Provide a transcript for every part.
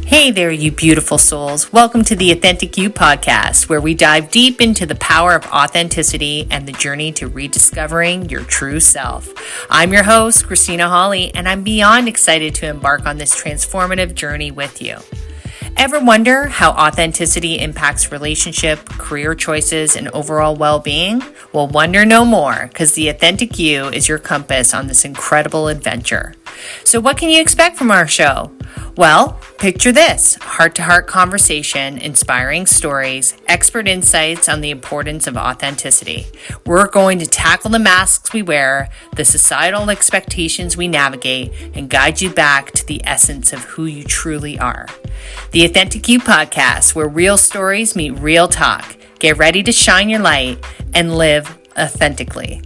Hey there, you beautiful souls. Welcome to the Authentic You podcast, where we dive deep into the power of authenticity and the journey to rediscovering your true self. I'm your host, Kristina Holle, and I'm beyond excited to embark on this transformative journey with you. Ever wonder how authenticity impacts relationship, career choices, and overall well-being? Well, wonder no more, because the Authentic You is your compass on this incredible adventure. So what can you expect from our show? Well, picture this: heart-to-heart conversation, inspiring stories, expert insights on the importance of authenticity. We're going to tackle the masks we wear, the societal expectations we navigate, and guide you back to the essence of who you truly are. The Authentic You podcast, where real stories meet real talk. Get ready to shine your light and live authentically.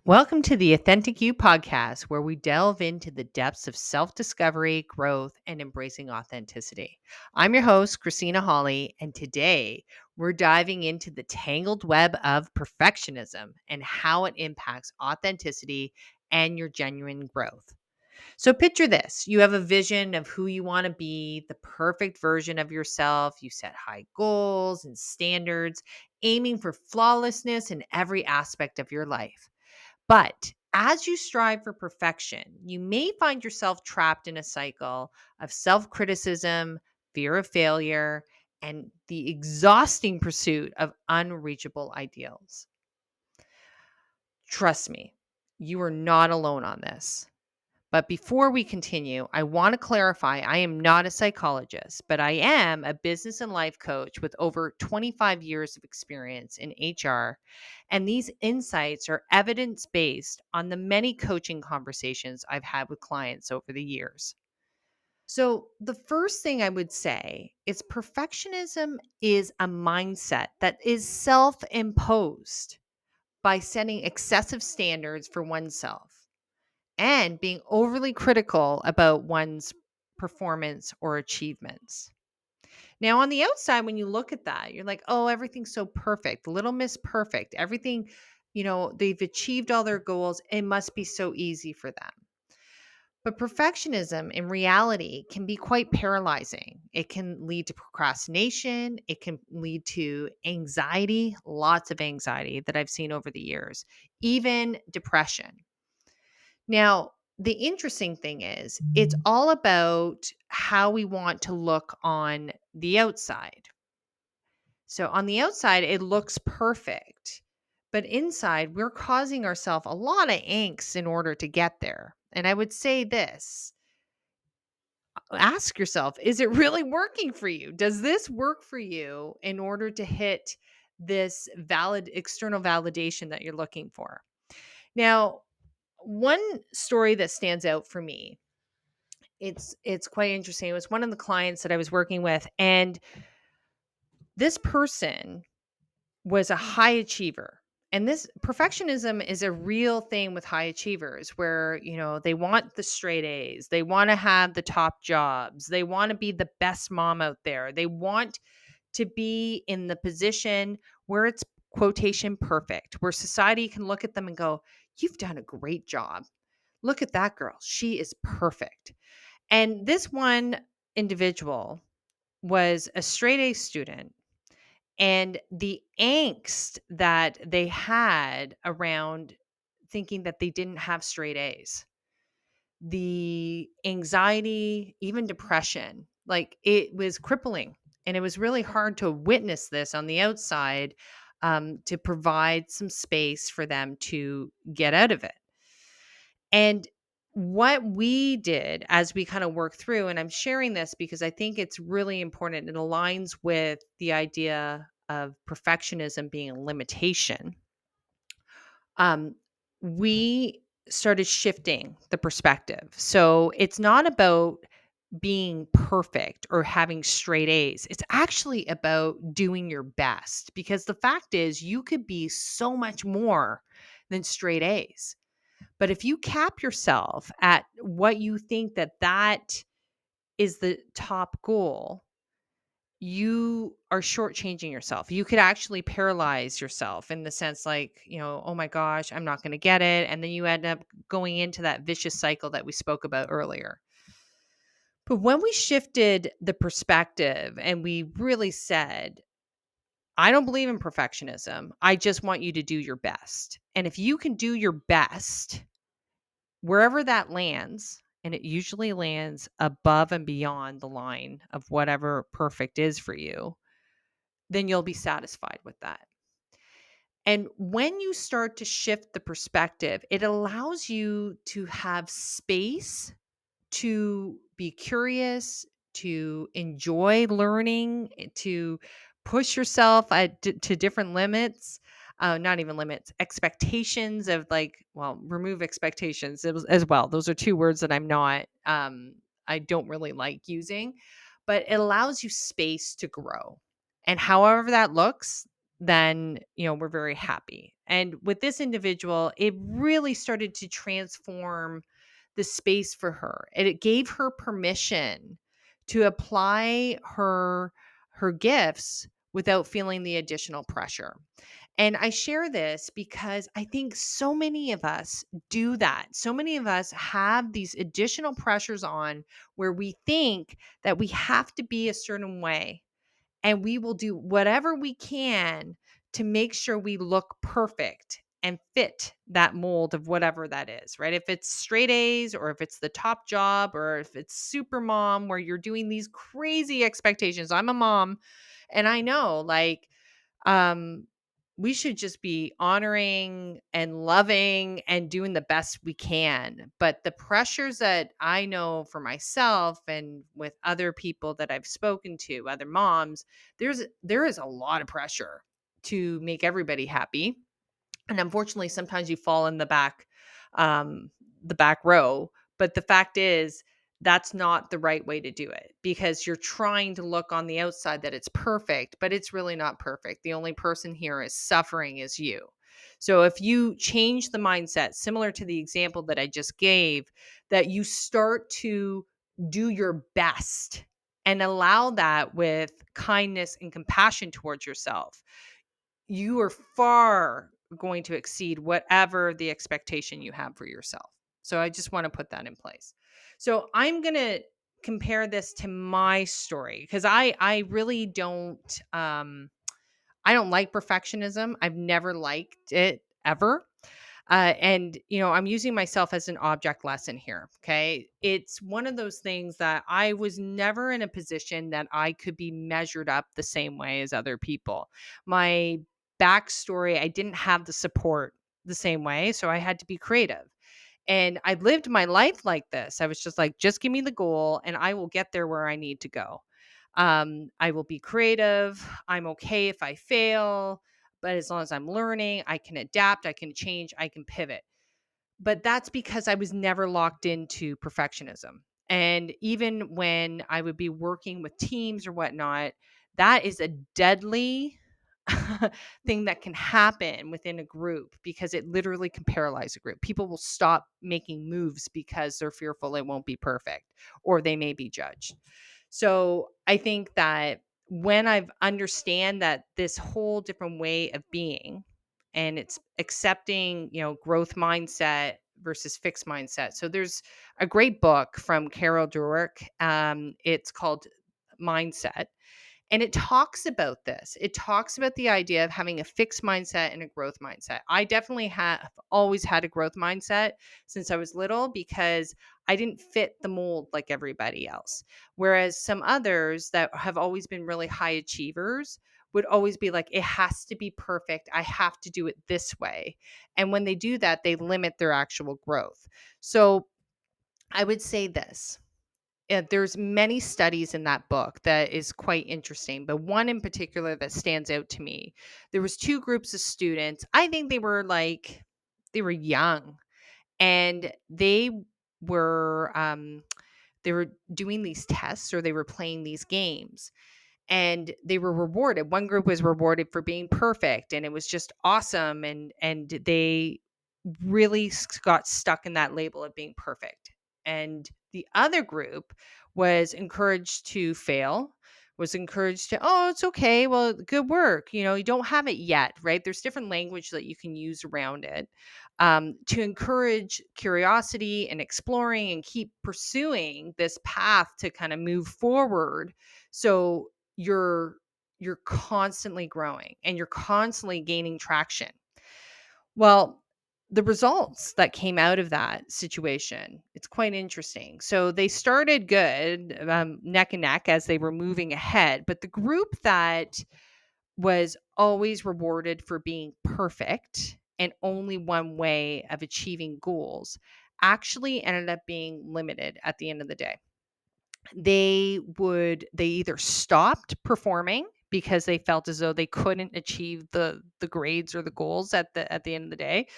Welcome to the Authentic You podcast, where we delve into the depths of self-discovery, growth, and embracing authenticity. I'm your host, Kristina Holle, and today we're diving into the tangled web of perfectionism and how it impacts authenticity and your genuine growth. So picture this: you have a vision of who you want to be, the perfect version of yourself. You set high goals and standards, aiming for flawlessness in every aspect of your life. But as you strive for perfection, you may find yourself trapped in a cycle of self criticism, fear of failure, and the exhausting pursuit of unreachable ideals. Trust me, you are not alone on this. But before we continue, I want to clarify I am not a psychologist, but I am a business and life coach with over 25 years of experience in HR. And these insights are evidence based on the many coaching conversations I've had with clients over the years. So, the first thing I would say is perfectionism is a mindset that is self imposed by setting excessive standards for oneself and being overly critical about one's performance or achievements. Now, on the outside, when you look at that, you're like, oh, everything's so perfect, little miss perfect, everything, they've achieved all their goals. It must be so easy for them. But perfectionism in reality can be quite paralyzing. It can lead to procrastination. It can lead to anxiety, lots of anxiety that I've seen over the years, even depression. Now, the interesting thing is, it's all about how we want to look on the outside. So, on the outside, it looks perfect, but inside, we're causing ourselves a lot of angst in order to get there. And I would say this: ask yourself, is it really working for you? Does this work for you in order to hit this valid external validation that you're looking for? Now, one story that stands out for me, it's quite interesting. It was one of the clients that I was working with, and this person was a high achiever. And this perfectionism is a real thing with high achievers where, they want the straight A's, they want to have the top jobs, they want to be the best mom out there, they want to be in the position where it's quotation perfect, where society can look at them and go, you've done a great job. Look at that girl. She is perfect. And this one individual was a straight A student, and the angst that they had around thinking that they didn't have straight A's, the anxiety, even depression, like it was crippling. And it was really hard to witness this on the outside, to provide some space for them to get out of it. And what we did as we kind of work through, and I'm sharing this because I think it's really important. It aligns with the idea of perfectionism being a limitation. We started shifting the perspective. So it's not about being perfect or having straight A's. It's actually about doing your best, because the fact is you could be so much more than straight A's. But if you cap yourself at what you think that is the top goal, you are shortchanging yourself. You could actually paralyze yourself in the sense like, oh my gosh, I'm not going to get it. And then you end up going into that vicious cycle that we spoke about earlier. But when we shifted the perspective and we really said, I don't believe in perfectionism. I just want you to do your best. And if you can do your best, wherever that lands, and it usually lands above and beyond the line of whatever perfect is for you, then you'll be satisfied with that. And when you start to shift the perspective, it allows you to have space to be curious, to enjoy learning, to push yourself to different limits, not even limits, expectations of like, well, remove expectations as well. Those are two words that I don't really like using, but it allows you space to grow. And however that looks, then, we're very happy. And with this individual, it really started to transform the space for her, and it gave her permission to apply her gifts without feeling the additional pressure. And I share this because I think so many of us do that. So many of us have these additional pressures on where we think that we have to be a certain way, and we will do whatever we can to make sure we look perfect and fit that mold of whatever that is, right? If it's straight A's, or if it's the top job, or if it's super mom where you're doing these crazy expectations. I'm a mom, and I know, like, um we should just be honoring and loving and doing the best we can. But the pressures that I know for myself and with other people that I've spoken to, other moms, there is a lot of pressure to make everybody happy. And unfortunately, sometimes you fall in the back row. But the fact is, that's not the right way to do it, because you're trying to look on the outside that it's perfect, but it's really not perfect. The only person here is suffering is you. So if you change the mindset, similar to the example that I just gave, that you start to do your best and allow that with kindness and compassion towards yourself, you are far going to exceed whatever the expectation you have for yourself. So I just want to put that in place. So I'm going to compare this to my story, because I really I don't like perfectionism. I've never liked it ever. And, I'm using myself as an object lesson here. Okay. It's one of those things that I was never in a position that I could be measured up the same way as other people. My backstory, I didn't have the support the same way. So I had to be creative. And I lived my life like this. I was just like, just give me the goal and I will get there where I need to go. I will be creative. I'm okay if I fail, but as long as I'm learning, I can adapt, I can change, I can pivot. But that's because I was never locked into perfectionism. And even when I would be working with teams or whatnot, that is a deadly thing that can happen within a group, because it literally can paralyze a group. People will stop making moves because they're fearful it won't be perfect, or they may be judged. So I think that when I've understand that this whole different way of being, and it's accepting, growth mindset versus fixed mindset. So there's a great book from Carol Dweck. It's called Mindset, and it talks about this. It talks about the idea of having a fixed mindset and a growth mindset. I definitely have always had a growth mindset since I was little, because I didn't fit the mold like everybody else. Whereas some others that have always been really high achievers would always be like, it has to be perfect. I have to do it this way. And when they do that, they limit their actual growth. So I would say this. There's many studies in that book that is quite interesting, but one in particular that stands out to me. There was two groups of students. I think they were young, and were they were doing these tests, or they were playing these games, and they were rewarded. One group was rewarded for being perfect, and it was just awesome, and they really got stuck in that label of being perfect. And the other group was encouraged to fail, was encouraged to, oh, it's okay. Well, good work. You don't have it yet, right? There's different language that you can use around it, to encourage curiosity and exploring and keep pursuing this path to kind of move forward. So you're constantly growing and you're constantly gaining traction. Well, the results that came out of that situation, it's quite interesting. So they started good, neck and neck as they were moving ahead, but the group that was always rewarded for being perfect and only one way of achieving goals actually ended up being limited at the end of the day. They either stopped performing because they felt as though they couldn't achieve the grades or the goals at the end of the day,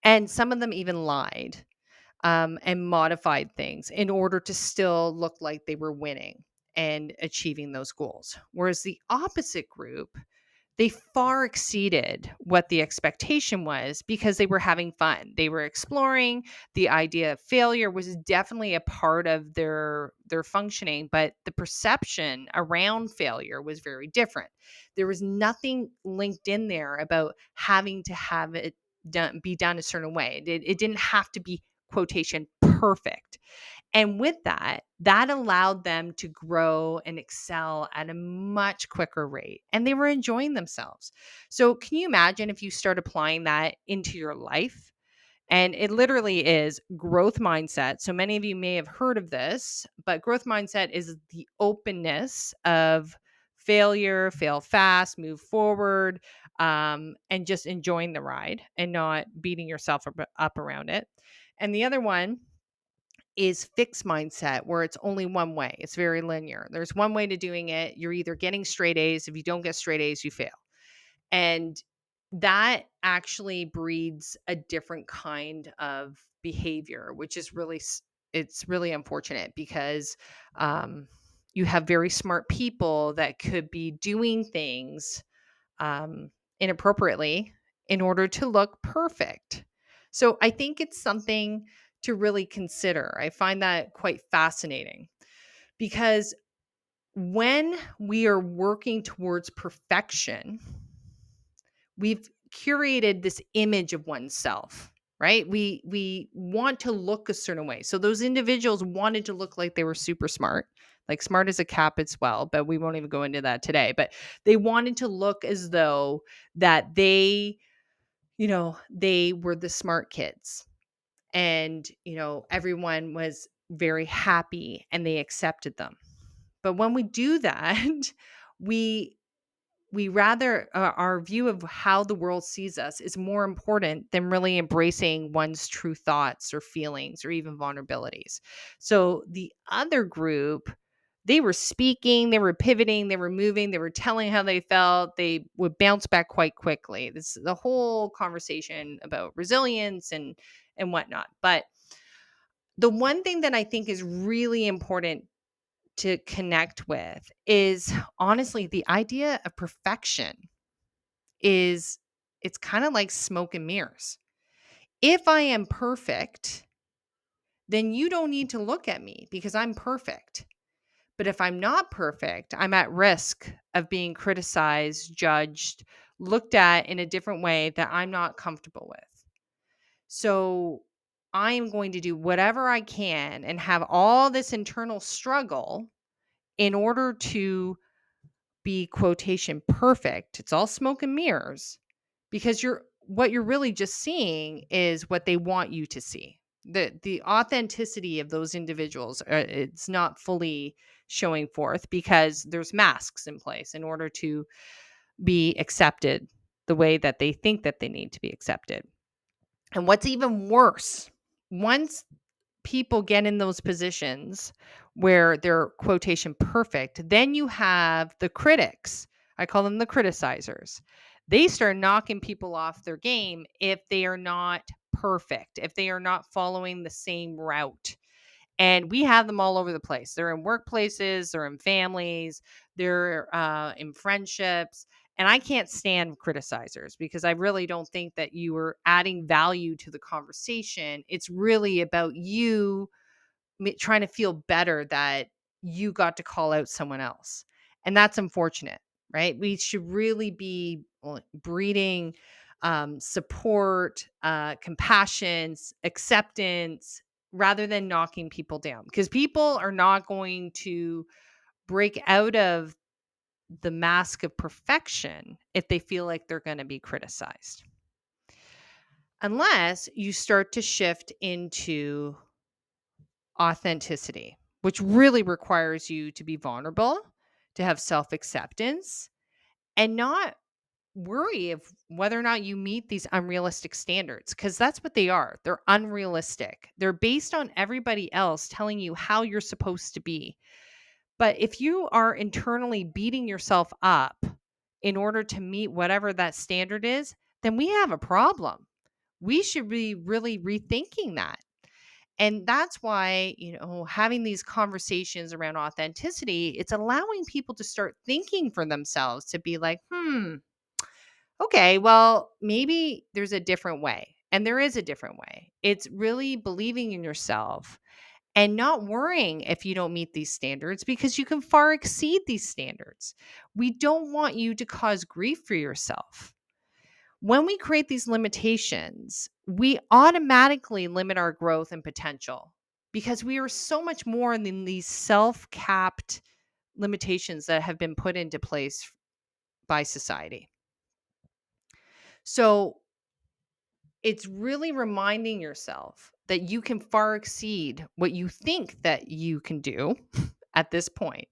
and some of them even lied, and modified things in order to still look like they were winning and achieving those goals. Whereas the opposite group, they far exceeded what the expectation was because they were having fun. They were exploring. The idea of failure was definitely a part of their functioning, but the perception around failure was very different. There was nothing linked in there about having to have it be done a certain way. It didn't have to be quotation perfect. And with that, that allowed them to grow and excel at a much quicker rate. And they were enjoying themselves. So, can you imagine if you start applying that into your life? And it literally is growth mindset. So, many of you may have heard of this, but growth mindset is the openness of failure, fail fast, move forward, and just enjoying the ride and not beating yourself up around it. And the other one is fixed mindset, where it's only one way. It's very linear. There's one way to doing it. You're either getting straight A's. If you don't get straight A's, you fail. And that actually breeds a different kind of behavior, which is it's really unfortunate because, um, you have very smart people that could be doing things, um, inappropriately in order to look perfect. So I think it's something to really consider. I find that quite fascinating because when we are working towards perfection, we've curated this image of oneself, right? We want to look a certain way. So those individuals wanted to look like they were super smart, like smart as a cap as well, but we won't even go into that today. But they wanted to look as though that they were the smart kids, and everyone was very happy and they accepted them. But when we do that, we we rather our view of how the world sees us is more important than really embracing one's true thoughts or feelings or even vulnerabilities. So the other group, they were speaking, they were pivoting, they were moving, they were telling how they felt, they would bounce back quite quickly. This is the whole conversation about resilience and whatnot. But the one thing that I think is really important to connect with is honestly the idea of perfection. Is It's kind of like smoke and mirrors. If I am perfect, then you don't need to look at me because I'm perfect. But if I'm not perfect, I'm at risk of being criticized, judged, looked at in a different way that I'm not comfortable with. So I am going to do whatever I can and have all this internal struggle in order to be quotation perfect. It's all smoke and mirrors because you're really just seeing is what they want you to see. The authenticity of those individuals, it's not fully showing forth because there's masks in place in order to be accepted the way that they think that they need to be accepted. And what's even worse, once people get in those positions where they're quotation perfect, then you have the critics. I call them the criticizers. They start knocking people off their game if they are not perfect, if they are not following the same route. And we have them all over the place. They're in workplaces, they're in families, they're in friendships. And I can't stand criticizers because I really don't think that you are adding value to the conversation. It's really about you trying to feel better that you got to call out someone else. And that's unfortunate, right? We should really be breeding support, compassion, acceptance, rather than knocking people down, because people are not going to break out of the mask of perfection if they feel like they're going to be criticized. Unless you start to shift into authenticity, which really requires you to be vulnerable, to have self acceptance, and not worry of whether or not you meet these unrealistic standards, because that's what they are. They're unrealistic. They're based on everybody else telling you how you're supposed to be. But if you are internally beating yourself up in order to meet whatever that standard is, then we have a problem. We should be really rethinking that. And that's why, having these conversations around authenticity, it's allowing people to start thinking for themselves, to be like, okay, well, maybe there's a different way. And there is a different way. It's really believing in yourself and not worrying if you don't meet these standards, because you can far exceed these standards. We don't want you to cause grief for yourself. When we create these limitations, we automatically limit our growth and potential, because we are so much more than these self-capped limitations that have been put into place by society. So it's really reminding yourself that you can far exceed what you think that you can do at this point,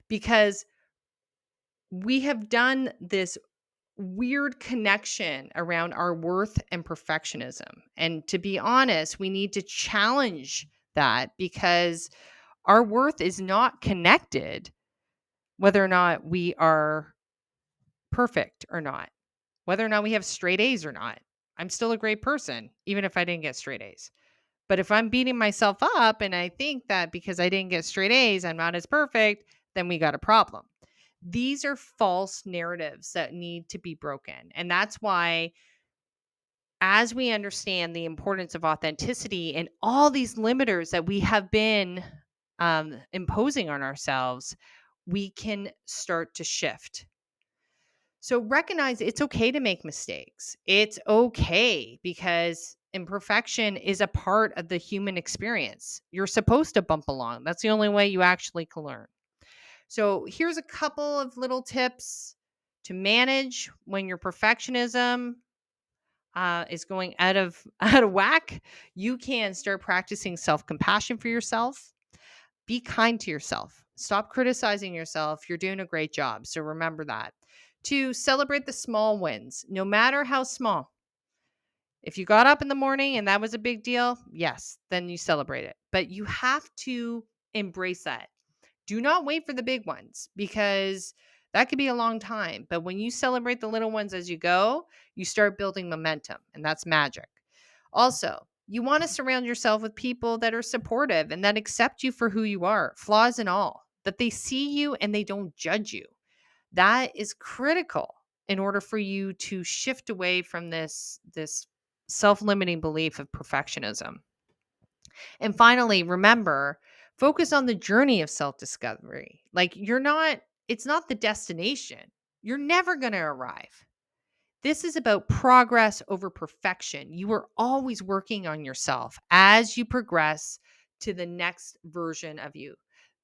because we have done this weird connection around our worth and perfectionism. And to be honest, we need to challenge that, because our worth is not connected whether or not we are perfect or not, whether or not we have straight A's or not. I'm still a great person, even if I didn't get straight A's. But if I'm beating myself up and I think that because I didn't get straight A's, I'm not as perfect, then we got a problem. These are false narratives that need to be broken. And that's why, as we understand the importance of authenticity and all these limiters that we have been imposing on ourselves, we can start to shift. So recognize it's okay to make mistakes. It's okay, because imperfection is a part of the human experience. You're supposed to bump along. That's the only way you actually can learn. So here's a couple of little tips to manage when your perfectionism is going out of out of whack. You can start practicing self-compassion for yourself. Be kind to yourself. Stop criticizing yourself. You're doing a great job. So remember that. To celebrate the small wins, no matter how small. If you got up in the morning and that was a big deal, yes, then you celebrate it. But you have to embrace that. Do not wait for the big ones, because that could be a long time. But when you celebrate the little ones as you go, you start building momentum, and that's magic. Also, you want to surround yourself with people that are supportive and that accept you for who you are, flaws and all, that they see you and they don't judge you. That is critical in order for you to shift away from this self-limiting belief of perfectionism. And finally, remember, focus on the journey of self-discovery. Like, it's not the destination. You're never going to arrive. This is about progress over perfection. You are always working on yourself as you progress to the next version of you.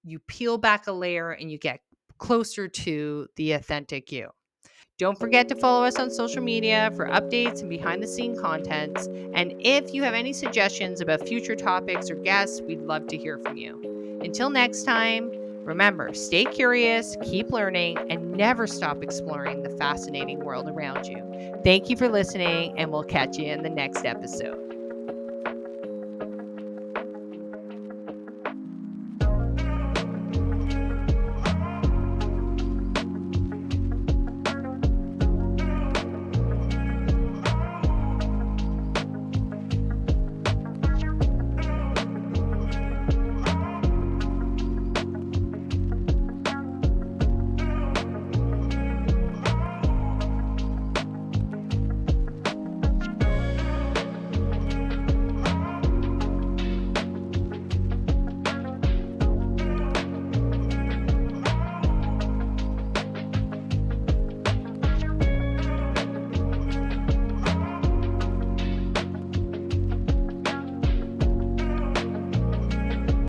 You peel back a layer and you get closer to the authentic you. Don't forget to follow us on social media for updates and behind the scene contents. And if you have any suggestions about future topics or guests, we'd love to hear from you. Until next time, remember, stay curious, keep learning, and never stop exploring the fascinating world around you. Thank you for listening, and we'll catch you in the next episode.